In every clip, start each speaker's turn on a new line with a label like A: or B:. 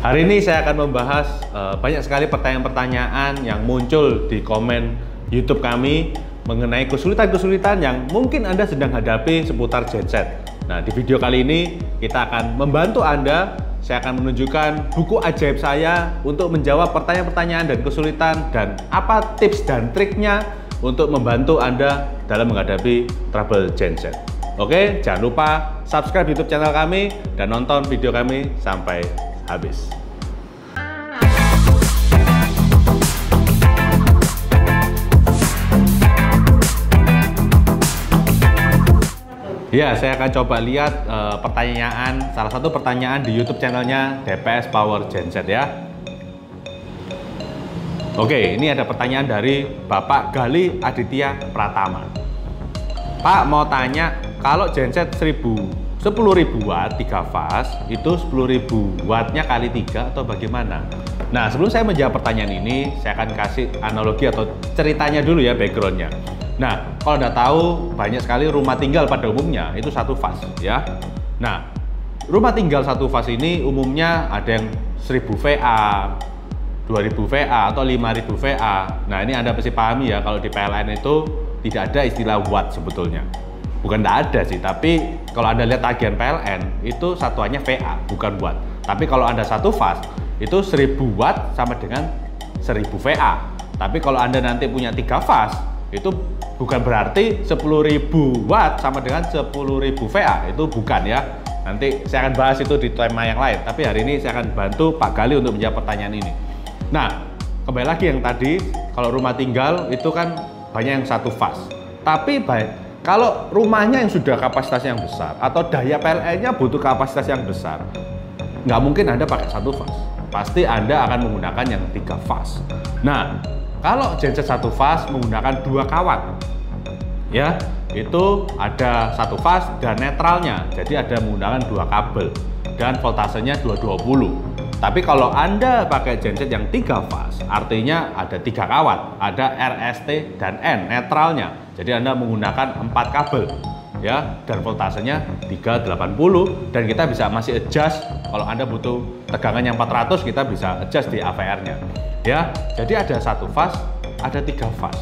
A: Hari ini saya akan membahas banyak sekali pertanyaan-pertanyaan yang muncul di komen YouTube kami mengenai kesulitan-kesulitan yang mungkin Anda sedang hadapi seputar genset. Nah, di video kali ini kita akan membantu Anda. Saya akan menunjukkan buku ajaib saya untuk menjawab pertanyaan-pertanyaan dan kesulitan dan apa tips dan triknya untuk membantu Anda dalam menghadapi trouble genset. Oke, jangan lupa subscribe YouTube channel kami dan nonton video kami sampai habis. Ya, saya akan coba lihat salah satu pertanyaan di YouTube channelnya DPS Power Genset ya. Oke, ini ada pertanyaan dari Bapak Gali Aditya Pratama. Pak, mau tanya, kalau genset 10.000 watt 3 fase itu 10.000 wattnya kali 3 atau bagaimana? Nah, sebelum saya menjawab pertanyaan ini, saya akan kasih analogi atau ceritanya dulu ya, backgroundnya. Nah, kalau Anda tahu, banyak sekali rumah tinggal pada umumnya itu satu fase ya. Nah, rumah tinggal satu fase ini umumnya ada yang 1000 VA, 2000 VA atau 5000 VA. Nah, ini Anda pasti pahami ya, kalau di PLN itu tidak ada istilah watt sebetulnya. Bukan tidak ada sih, tapi kalau Anda lihat tagihan PLN itu satuannya VA, bukan watt. Tapi kalau Anda satu fase itu 1000 watt sama dengan 1000 VA. Tapi kalau Anda nanti punya 3 fase itu bukan berarti 10.000 watt sama dengan 10.000 VA, itu bukan ya. Nanti saya akan bahas itu di tema yang lain, tapi hari ini saya akan bantu Pak Gali untuk menjawab pertanyaan ini. Nah, kembali lagi yang tadi, kalau rumah tinggal itu kan banyak yang satu fase. Tapi kalau rumahnya yang sudah kapasitas yang besar atau daya PLN-nya butuh kapasitas yang besar, nggak mungkin Anda pakai satu fase. Pasti Anda akan menggunakan yang 3 fase. Nah, kalau genset satu fase menggunakan 2 kawat, ya itu ada satu fase dan netralnya, jadi ada menggunakan 2 kabel dan voltasenya 220. Tapi kalau Anda pakai genset yang 3 fase, artinya ada 3 kawat, ada RST dan N netralnya, jadi Anda menggunakan 4 kabel ya, dan voltasenya 380, dan kita bisa masih adjust. Kalau Anda butuh tegangan yang 400, kita bisa adjust di AVR-nya ya. Jadi ada satu fase, ada 3 fase.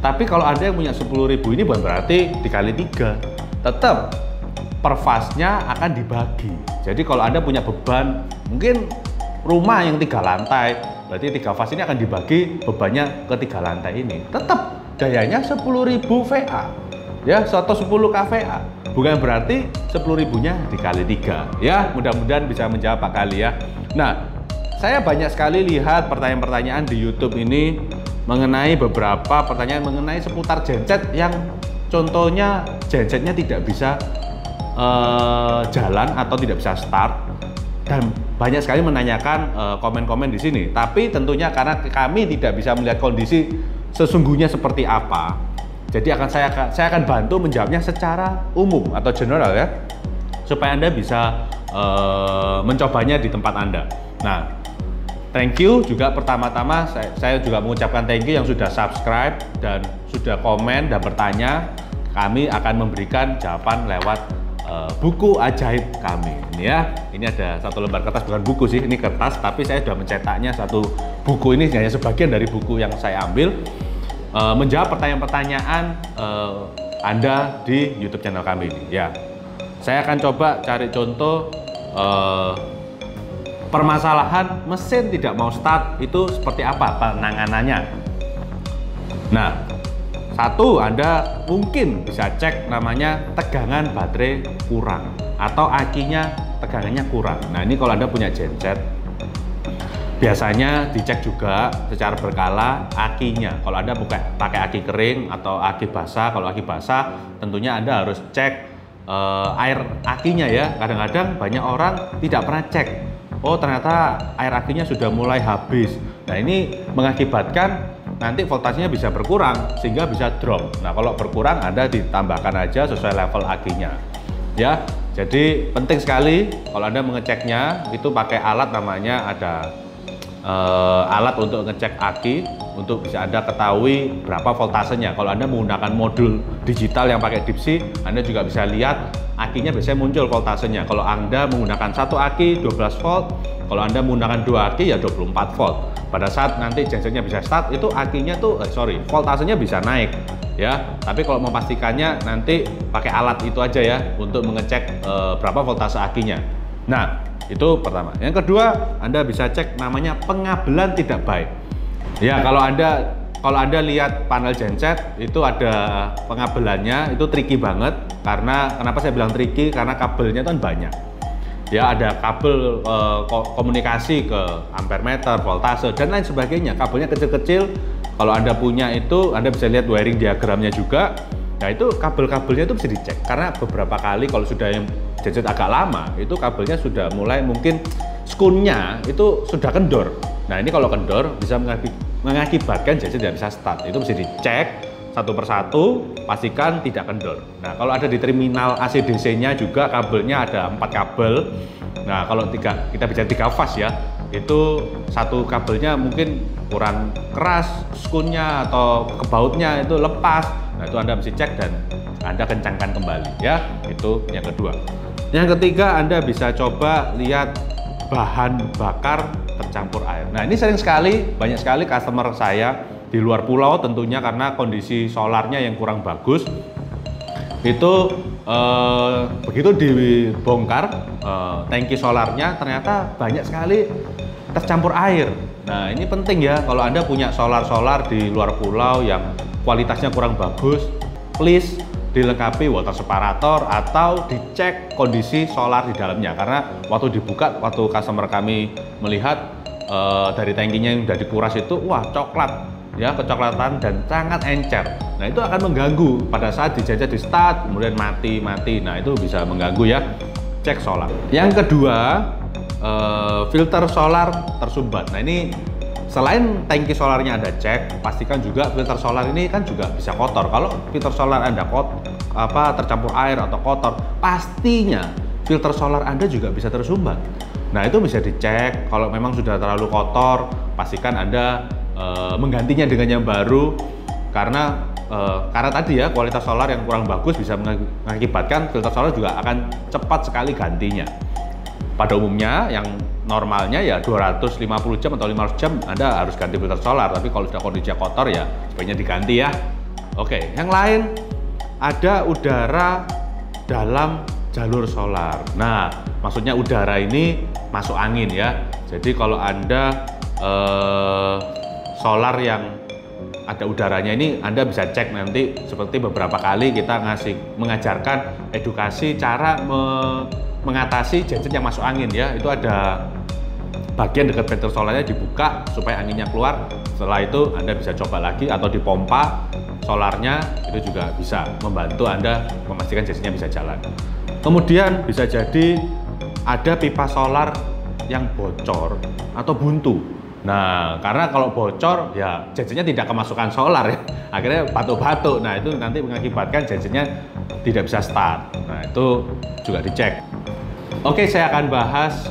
A: Tapi kalau Anda yang punya 10.000 ini bukan berarti dikali 3, tetap per fase-nya akan dibagi. Jadi kalau Anda punya beban mungkin rumah yang 3 lantai, berarti 3 fase ini akan dibagi bebannya ke 3 lantai ini. Tetap dayanya 10.000 VA ya, atau 10 kVA. Bukan berarti 10.000-nya dikali 3 ya. Mudah-mudahan bisa menjawab Pak Gali ya. Nah, saya banyak sekali lihat pertanyaan-pertanyaan di YouTube ini mengenai beberapa pertanyaan mengenai seputar genset yang contohnya gensetnya tidak bisa jalan atau tidak bisa start, dan banyak sekali menanyakan komen-komen di sini. Tapi tentunya karena kami tidak bisa melihat kondisi sesungguhnya seperti apa, jadi saya akan bantu menjawabnya secara umum atau general ya, supaya Anda bisa mencobanya di tempat Anda. Nah, thank you juga pertama-tama saya juga mengucapkan thank you yang sudah subscribe dan sudah komen dan bertanya. Kami akan memberikan jawaban lewat buku ajaib kami ini ya. Ini ada satu lembar kertas, bukan buku sih, ini kertas, tapi saya sudah mencetaknya satu buku. Ini hanya sebagian dari buku yang saya ambil menjawab pertanyaan-pertanyaan Anda di YouTube channel kami ini ya. Saya akan coba cari contoh permasalahan mesin tidak mau start itu seperti apa penanganannya. Nah, satu, Anda mungkin bisa cek namanya tegangan baterai kurang atau akinya tegangannya kurang. Nah, ini kalau Anda punya genset, biasanya dicek juga secara berkala akinya. Kalau Anda pakai aki kering atau aki basah, kalau aki basah tentunya Anda harus cek air akinya ya. Kadang-kadang banyak orang tidak pernah cek. Oh, ternyata air akinya sudah mulai habis. Nah, ini mengakibatkan nanti voltasenya bisa berkurang sehingga bisa drop. Nah, kalau berkurang Anda ditambahkan aja sesuai level akinya ya. Jadi penting sekali kalau Anda mengeceknya itu pakai alat, namanya ada alat untuk ngecek aki, untuk bisa Anda ketahui berapa voltasenya. Kalau Anda menggunakan modul digital yang pakai dipsi, Anda juga bisa lihat akinya biasanya muncul voltasenya. Kalau Anda menggunakan satu aki 12 volt, kalau Anda menggunakan dua aki ya 24 volt. Pada saat nanti gensetnya bisa start, itu akinya tuh voltasenya bisa naik ya. Tapi kalau memastikannya nanti pakai alat itu aja ya untuk mengecek berapa voltase akinya. Nah, itu pertama. Yang kedua, Anda bisa cek namanya pengabelan tidak baik. Ya, kalau Anda lihat panel genset itu ada pengabelannya, itu tricky banget. Karena kenapa saya bilang tricky? Karena kabelnya kan banyak. Ya, ada kabel komunikasi ke ampere meter, voltase dan lain sebagainya. Kabelnya kecil-kecil. Kalau Anda punya itu, Anda bisa lihat wiring diagramnya juga. Nah, itu kabel-kabelnya itu bisa dicek karena beberapa kali kalau sudah yang genset agak lama, itu kabelnya sudah mulai mungkin skunnya itu sudah kendor. Nah, ini kalau kendor bisa mengakibatkan genset tidak bisa start. Itu bisa dicek satu persatu, pastikan tidak kendor. Nah, kalau ada di terminal AC/DC-nya juga kabelnya ada 4 kabel. Nah, kalau kita bicara 3 fase ya, itu satu kabelnya mungkin kurang keras skunnya atau kebautnya itu lepas. Nah, itu Anda mesti cek dan Anda kencangkan kembali ya. Itu yang kedua. Yang ketiga, Anda bisa coba lihat bahan bakar tercampur air. Nah, ini banyak sekali customer saya di luar pulau tentunya karena kondisi solarnya yang kurang bagus. Itu begitu dibongkar tangki solarnya ternyata banyak sekali tercampur air. Nah, ini penting ya kalau Anda punya solar di luar pulau yang kualitasnya kurang bagus, please dilengkapi water separator atau dicek kondisi solar di dalamnya. Karena waktu customer kami melihat dari tangkinya yang sudah dikuras itu, wah coklat ya, kecoklatan dan sangat encer. Nah, itu akan mengganggu pada saat digenset di start kemudian mati. Nah, itu bisa mengganggu ya. Cek solar. Yang kedua, filter solar tersumbat. Nah, ini selain tangki solarnya Anda cek, pastikan juga filter solar ini kan juga bisa kotor. Kalau filter solar Anda tercampur air atau kotor, pastinya filter solar Anda juga bisa tersumbat. Nah, itu bisa dicek. Kalau memang sudah terlalu kotor, pastikan Anda menggantinya dengan yang baru karena tadi ya kualitas solar yang kurang bagus bisa mengakibatkan filter solar juga akan cepat sekali gantinya. Pada umumnya yang normalnya ya 250 jam atau 500 jam Anda harus ganti filter solar, tapi kalau sudah kondisinya kotor ya sebaiknya diganti ya. Oke, yang lain ada udara dalam jalur solar. Nah, maksudnya udara ini masuk angin ya. Jadi kalau Anda solar yang ada udaranya ini Anda bisa cek nanti, seperti beberapa kali kita mengajarkan edukasi cara mengatasi genset yang masuk angin ya. Itu ada bagian dekat filter solarnya dibuka supaya anginnya keluar. Setelah itu Anda bisa coba lagi atau dipompa solarnya, itu juga bisa membantu Anda memastikan gensetnya bisa jalan. Kemudian bisa jadi ada pipa solar yang bocor atau buntu. Nah, karena kalau bocor ya gensetnya tidak kemasukan solar ya, akhirnya batuk-batuk. Nah, itu nanti mengakibatkan gensetnya tidak bisa start. Nah, itu juga dicek. Oke, saya akan bahas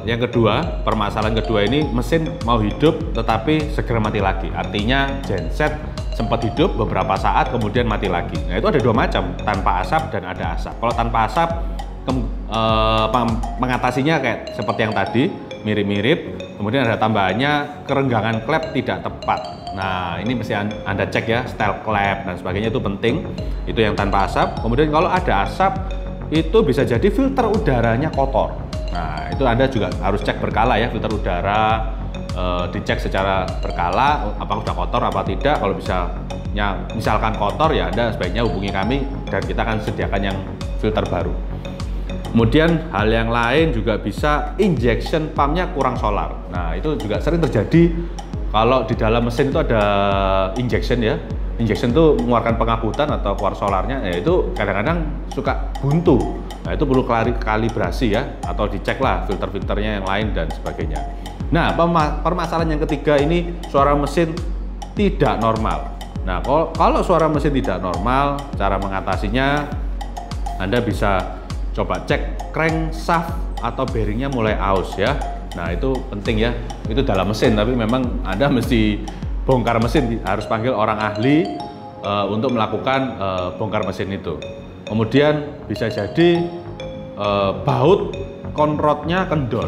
A: yang kedua. Permasalahan kedua ini, mesin mau hidup tetapi segera mati lagi. Artinya genset sempat hidup beberapa saat kemudian mati lagi. Nah, itu ada dua macam, tanpa asap dan ada asap. Kalau tanpa asap mengatasinya kayak seperti yang tadi, mirip-mirip. Kemudian ada tambahannya kerenggangan klep tidak tepat. Nah, ini mesti Anda cek ya, style klep dan sebagainya itu penting. Itu yang tanpa asap. Kemudian kalau ada asap, itu bisa jadi filter udaranya kotor. Nah, itu Anda juga harus cek berkala ya, filter udara dicek secara berkala apakah sudah kotor apa tidak. Kalau misalkan kotor ya Anda sebaiknya hubungi kami dan kita akan sediakan yang filter baru. Kemudian hal yang lain juga bisa injection pumpnya kurang solar. Nah, itu juga sering terjadi kalau di dalam mesin itu ada injection ya. Injection itu mengeluarkan pengabutan atau keluar solarnya, ya itu kadang-kadang suka buntu. Nah, itu perlu kalibrasi ya, atau dicek lah filter-filternya yang lain dan sebagainya. Nah, permasalahan yang ketiga ini suara mesin tidak normal. Nah, kalau suara mesin tidak normal, cara mengatasinya Anda bisa coba cek crankshaft atau bearingnya mulai aus ya. Nah, itu penting ya, itu dalam mesin, tapi memang Anda mesti bongkar mesin, harus panggil orang ahli untuk melakukan bongkar mesin itu. Kemudian bisa jadi baut konrodnya kendor.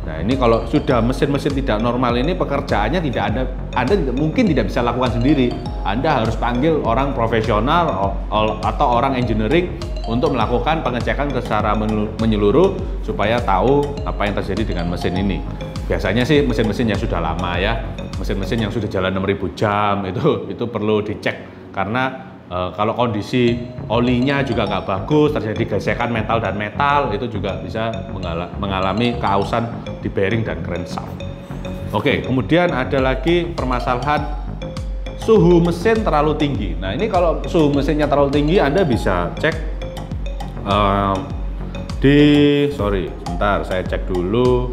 A: Nah ini kalau sudah mesin-mesin tidak normal ini pekerjaannya tidak ada, Anda mungkin tidak bisa lakukan sendiri. Anda harus panggil orang profesional atau orang engineering untuk melakukan pengecekan secara menyeluruh supaya tahu apa yang terjadi dengan mesin ini. Biasanya sih mesin-mesin yang sudah lama ya, mesin-mesin yang sudah jalan 6.000 jam itu perlu dicek karena kalau kondisi olinya juga nggak bagus, terjadi gesekan metal dan metal, itu juga bisa mengalami keausan di bearing dan crankshaft. Oke, kemudian ada lagi permasalahan suhu mesin terlalu tinggi. Nah ini kalau suhu mesinnya terlalu tinggi, Anda bisa cek sebentar saya cek dulu.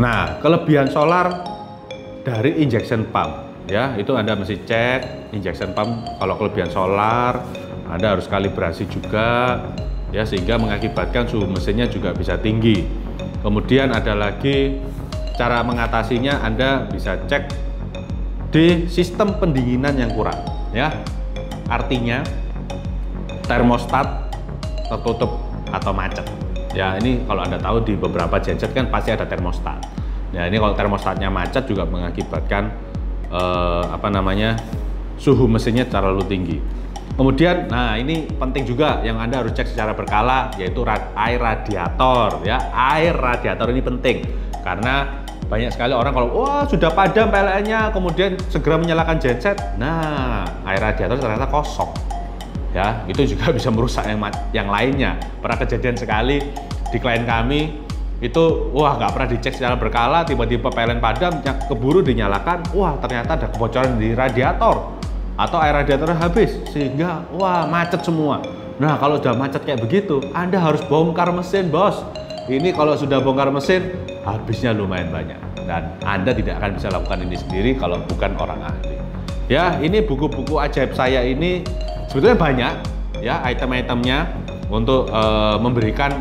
A: Nah kelebihan solar dari injection pump. Ya, itu Anda mesti cek injection pump kalau kelebihan solar, Anda harus kalibrasi juga ya sehingga mengakibatkan suhu mesinnya juga bisa tinggi. Kemudian ada lagi cara mengatasinya, Anda bisa cek di sistem pendinginan yang kurang ya. Artinya termostat tertutup atau macet. Ya, ini kalau Anda tahu di beberapa genset kan pasti ada termostat. Ya, ini kalau termostatnya macet juga mengakibatkan suhu mesinnya terlalu tinggi. Kemudian, nah ini penting juga yang Anda harus cek secara berkala, yaitu air radiator ya. Air radiator ini penting karena banyak sekali orang kalau wah sudah padam PLN-nya kemudian segera menyalakan genset, nah air radiator ternyata kosong ya, itu juga bisa merusak yang lainnya. Pernah kejadian sekali di klien kami itu, wah nggak pernah dicek secara berkala, tiba-tiba PLN padam, keburu dinyalakan, wah ternyata ada kebocoran di radiator atau air radiatornya habis sehingga wah macet semua. Nah kalau sudah macet kayak begitu, Anda harus bongkar mesin bos. Ini kalau sudah bongkar mesin habisnya lumayan banyak dan Anda tidak akan bisa lakukan ini sendiri kalau bukan orang ahli. Ya, ini buku-buku ajaib saya ini sebetulnya banyak ya item-itemnya untuk memberikan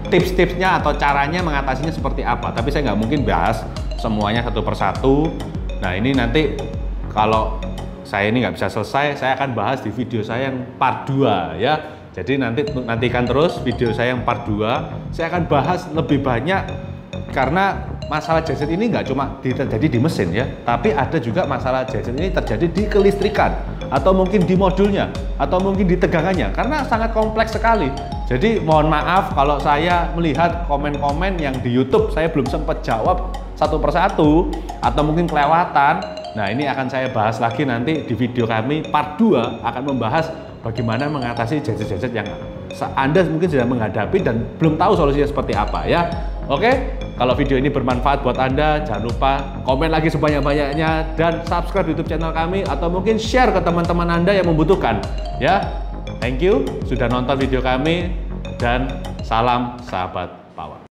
A: tips-tipsnya atau caranya mengatasinya seperti apa, tapi saya nggak mungkin bahas semuanya satu persatu. Nah ini nanti kalau saya ini nggak bisa selesai, saya akan bahas di video saya yang part 2 ya. Jadi nantikan terus video saya yang part 2, saya akan bahas lebih banyak karena masalah genset ini nggak cuma terjadi di mesin ya, tapi ada juga masalah genset ini terjadi di kelistrikan atau mungkin di modulnya atau mungkin di tegangannya karena sangat kompleks sekali. Jadi mohon maaf kalau saya melihat komen-komen yang di YouTube saya belum sempat jawab satu persatu atau mungkin kelewatan. Nah ini akan saya bahas lagi nanti di video kami part 2 akan membahas bagaimana mengatasi genset-genset yang Anda mungkin sudah menghadapi dan belum tahu solusinya seperti apa ya. Oke, kalau video ini bermanfaat buat Anda, jangan lupa komen lagi sebanyak-banyaknya dan subscribe YouTube channel kami atau mungkin share ke teman-teman Anda yang membutuhkan ya. Thank you sudah nonton video kami dan salam sahabat power.